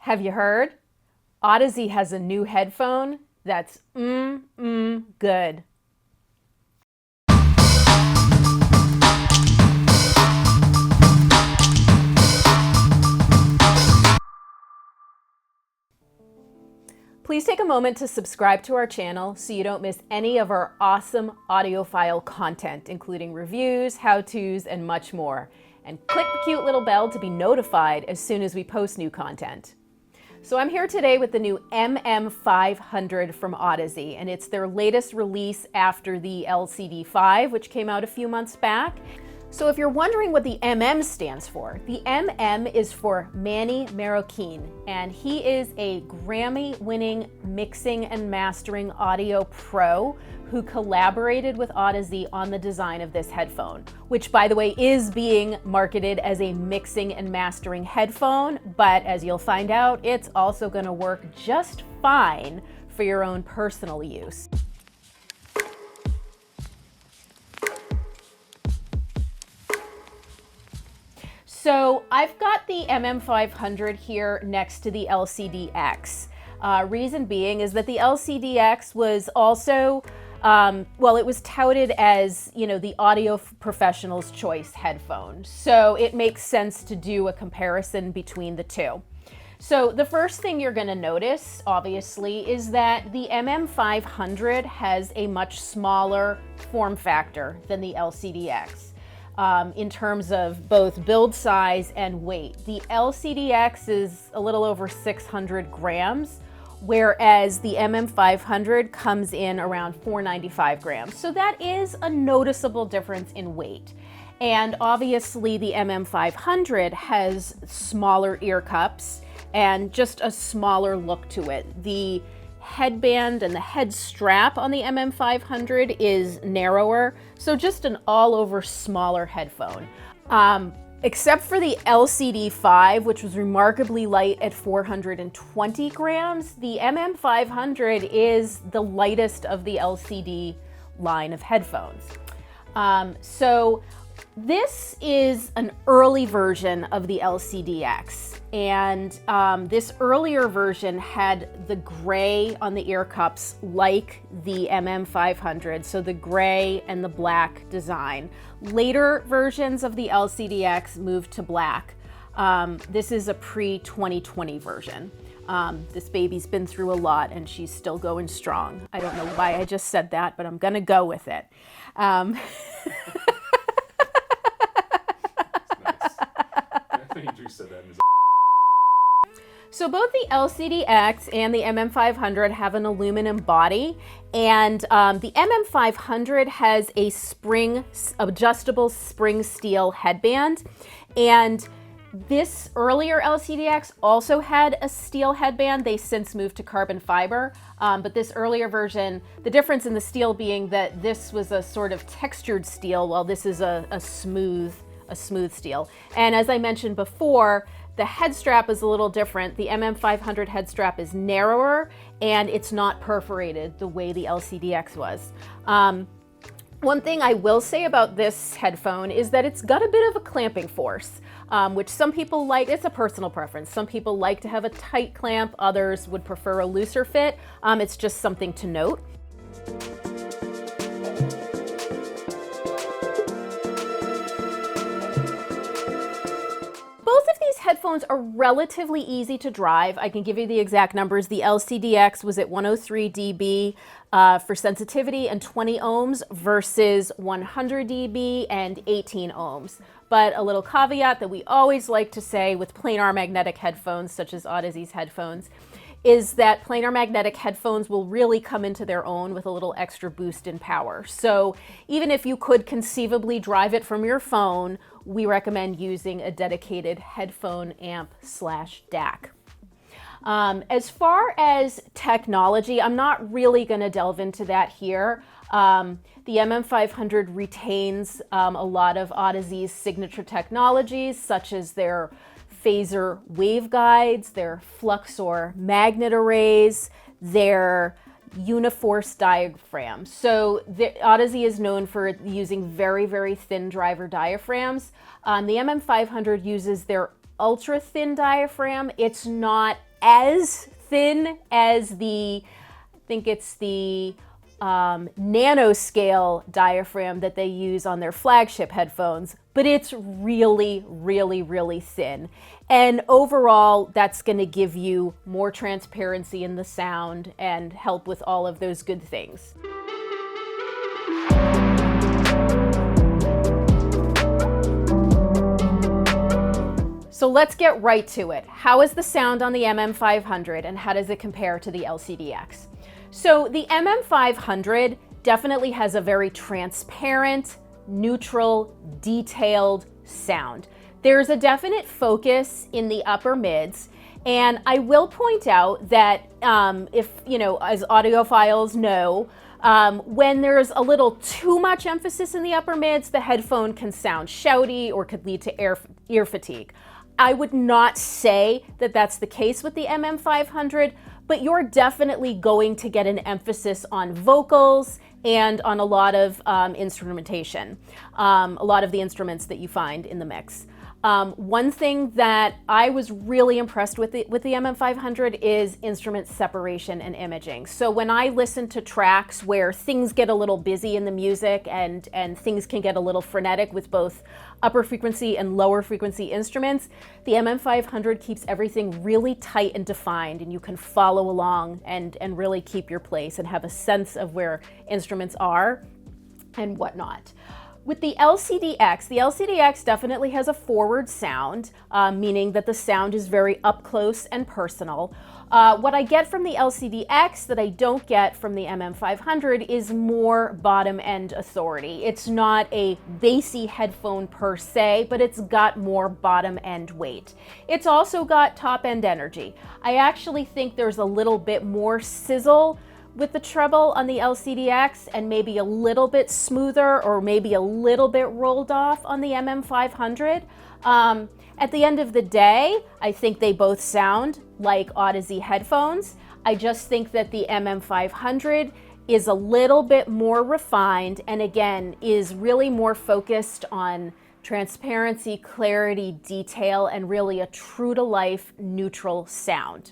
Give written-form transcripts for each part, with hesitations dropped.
Have you heard? Audeze has a new headphone that's good. Please take a moment to subscribe to our channel so you don't miss any of our awesome audiophile content, including reviews, how-tos, and much more. And click the cute little bell to be notified as soon as we post new content. So I'm here today with the new MM-500 from Audeze, and it's their latest release after the LCD5, which came out a few months back. So if you're wondering what the MM stands for, the MM is for Manny Marroquin, and he is a Grammy-winning mixing and mastering audio pro who collaborated with Audeze on the design of this headphone, which, by the way, is being marketed as a mixing and mastering headphone, but as you'll find out, it's also going to work just fine for your own personal use. So I've got the MM-500 here next to the LCD-X. Reason being is that the LCD-X was also, it was touted as, the audio professional's choice headphone. So it makes sense to do a comparison between the two. So the first thing you're going to notice, obviously, is that the MM-500 has a much smaller form factor than the LCD-X. In terms of both build size and weight. The LCD-X is a little over 600 grams, whereas the MM-500 comes in around 495 grams. So that is a noticeable difference in weight. And obviously the MM-500 has smaller ear cups and just a smaller look to it. The headband and the head strap on the MM-500 is narrower, so just an all-over smaller headphone. Except for the LCD5, which was remarkably light at 420 grams, the MM-500 is the lightest of the LCD line of headphones. So this is an early version of the LCD-X. And this earlier version had the gray on the ear cups like the MM-500, so the gray and the black design. Later versions of the LCD-X moved to black. This is a pre-2020 version. This baby's been through a lot and she's still going strong. I don't know why I just said that, but I'm gonna go with it. So both the LCD-X and the MM-500 have an aluminum body, and the MM-500 has a adjustable spring steel headband, and this earlier LCD-X also had a steel headband. They since moved to carbon fiber, but this earlier version, the difference in the steel being that this was a sort of textured steel, while this is a smooth steel. And as I mentioned before, the head strap is a little different. The MM-500 head strap is narrower and it's not perforated the way the LCD-X was. One thing I will say about this headphone is that it's got a bit of a clamping force, which some people like. It's a personal preference. Some people like to have a tight clamp, others would prefer a looser fit. It's just something to note. Headphones are relatively easy to drive. I can give you the exact numbers. The LCD-X was at 103 dB for sensitivity and 20 ohms versus 100 dB and 18 ohms. But a little caveat that we always like to say with planar magnetic headphones, such as Audeze's headphones, is that planar magnetic headphones will really come into their own with a little extra boost in power. So even if you could conceivably drive it from your phone, we recommend using a dedicated headphone amp / DAC. As far as technology, I'm not really going to delve into that here. The MM-500 retains a lot of Audeze's signature technologies, such as their phaser waveguides, their fluxor magnet arrays, their uniforce diaphragm. So Audeze is known for using very, very thin driver diaphragms. The MM-500 uses their ultra thin diaphragm. It's not as thin as I think it's the nanoscale diaphragm that they use on their flagship headphones, but it's really, really, really thin. And overall, that's going to give you more transparency in the sound and help with all of those good things. So let's get right to it. How is the sound on the MM-500 and how does it compare to the LCD-X? So the MM-500 definitely has a very transparent, neutral, detailed sound. There's a definite focus in the upper mids, and I will point out that if, as audiophiles know, when there's a little too much emphasis in the upper mids, the headphone can sound shouty or could lead to ear fatigue. I would not say that that's the case with the MM-500, but you're definitely going to get an emphasis on vocals and on a lot of instrumentation, a lot of the instruments that you find in the mix. One thing that I was really impressed with the MM-500 is instrument separation and imaging. So when I listen to tracks where things get a little busy in the music and things can get a little frenetic with both upper frequency and lower frequency instruments, the MM-500 keeps everything really tight and defined, and you can follow along and really keep your place and have a sense of where instruments are and whatnot. With the LCD-X definitely has a forward sound, meaning that the sound is very up close and personal. What I get from the LCD-X that I don't get from the MM-500 is more bottom end authority. It's not a bassy headphone per se, but it's got more bottom end weight. It's also got top end energy. I actually think there's a little bit more sizzle with the treble on the LCD-X and maybe a little bit smoother or maybe a little bit rolled off on the MM-500. At the end of the day, I think they both sound like Audeze headphones. I just think that the MM-500 is a little bit more refined and again is really more focused on transparency, clarity, detail, and really a true to life neutral sound.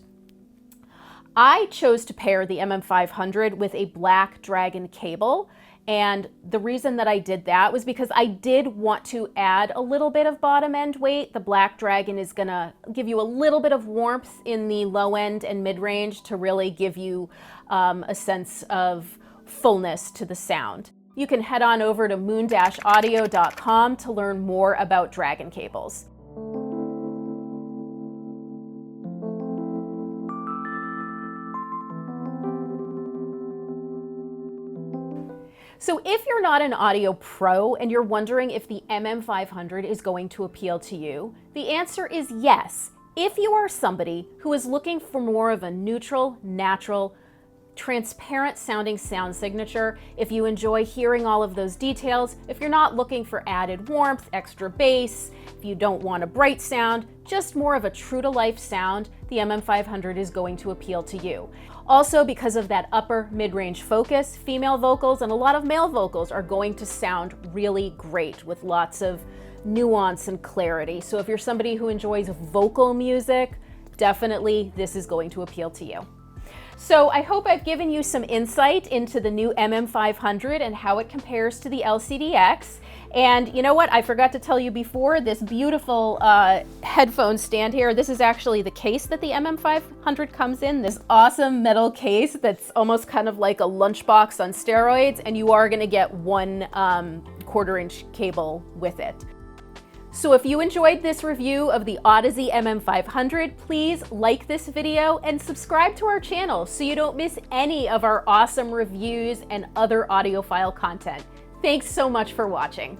I chose to pair the MM-500 with a black Dragon cable, and the reason that I did that was because I did want to add a little bit of bottom end weight. The black Dragon is gonna give you a little bit of warmth in the low end and mid range to really give you a sense of fullness to the sound. You can head on over to moon-audio.com to learn more about Dragon cables. So if you're not an audio pro and you're wondering if the MM-500 is going to appeal to you, the answer is yes. If you are somebody who is looking for more of a neutral, natural, transparent sounding sound signature, if you enjoy hearing all of those details, if you're not looking for added warmth, extra bass, if you don't want a bright sound, just more of a true to life sound, the MM-500 is going to appeal to you. Also, because of that upper mid-range focus, female vocals and a lot of male vocals are going to sound really great with lots of nuance and clarity. So if you're somebody who enjoys vocal music, definitely this is going to appeal to you. So I hope I've given you some insight into the new MM-500 and how it compares to the LCD-X. And you know what? I forgot to tell you before, this beautiful headphone stand here, this is actually the case that the MM-500 comes in, this awesome metal case that's almost kind of like a lunchbox on steroids, and you are gonna get one 1/4-inch cable with it. So if you enjoyed this review of the Audeze MM-500, please like this video and subscribe to our channel so you don't miss any of our awesome reviews and other audiophile content. Thanks so much for watching.